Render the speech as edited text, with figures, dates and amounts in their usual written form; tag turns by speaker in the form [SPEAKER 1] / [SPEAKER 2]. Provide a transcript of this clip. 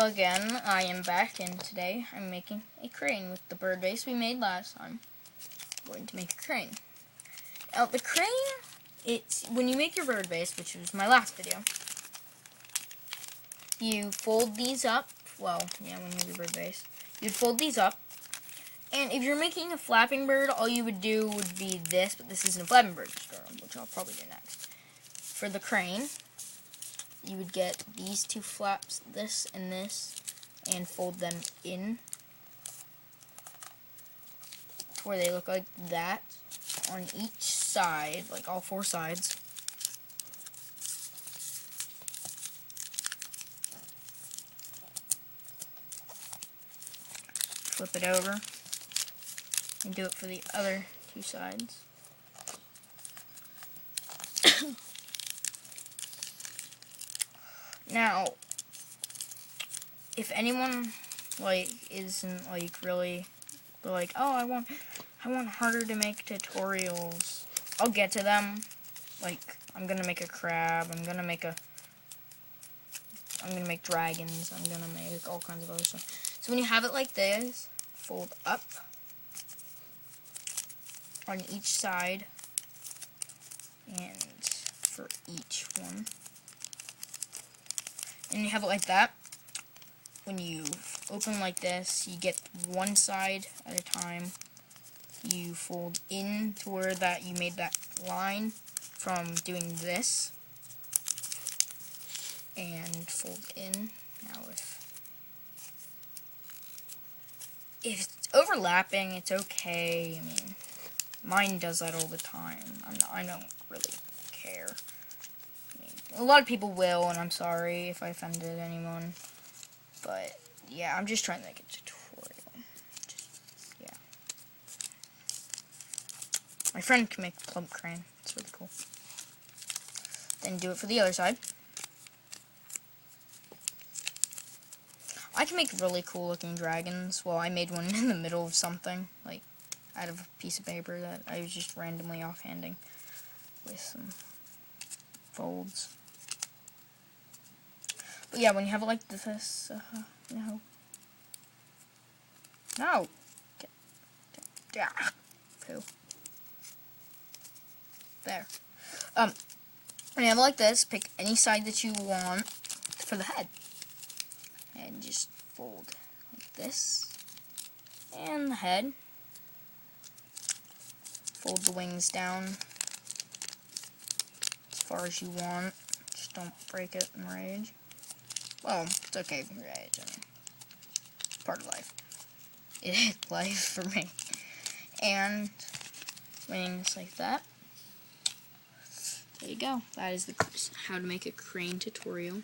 [SPEAKER 1] again, I am back, and today I'm making a crane with the bird base we made last time. I'm going to make a crane. Now, the crane, it's when you make your bird base, which was my last video, you fold these up. Well, yeah, when you have your bird base, you'd fold these up. And if you're making a flapping bird, all you would do would be this, but this isn't a flapping bird, which I'll probably do next. For the crane, you would get these two flaps, this and this, and fold them in to where they look like that on each side, like all four sides. Flip it over and do it for the other two sides. Now, if anyone isn't really like, oh, I want harder to make tutorials, I'll get to them. Like, I'm gonna make a crab, I'm gonna make dragons, I'm gonna make all kinds of other stuff. So when you have it like this, fold up on each side and for each one. And you have it like that. When you open like this, you get one side at a time. You fold in to where that you made that line from doing this, and fold in. Now if it's overlapping, it's okay. I mean, mine does that all the time. I don't really care. A lot of people will, and I'm sorry if I offended anyone. But, yeah, I'm just trying to make a tutorial. Yeah. My friend can make a plump crane. It's really cool. Then do it for the other side. I can make really cool looking dragons. Well, I made one in the middle of something, like out of a piece of paper that I was just randomly offhanding with some folds. But yeah, when you have it like this, no. Yeah. Poo. There. When you have it like this, pick any side that you want for the head. And just fold like this. And the head. Fold the wings down as far as you want. Just don't break it in rage. Well, it's okay if you rage. I mean, it's part of life. It is life for me. And wings like that. There you go. That is how to make a crane tutorial.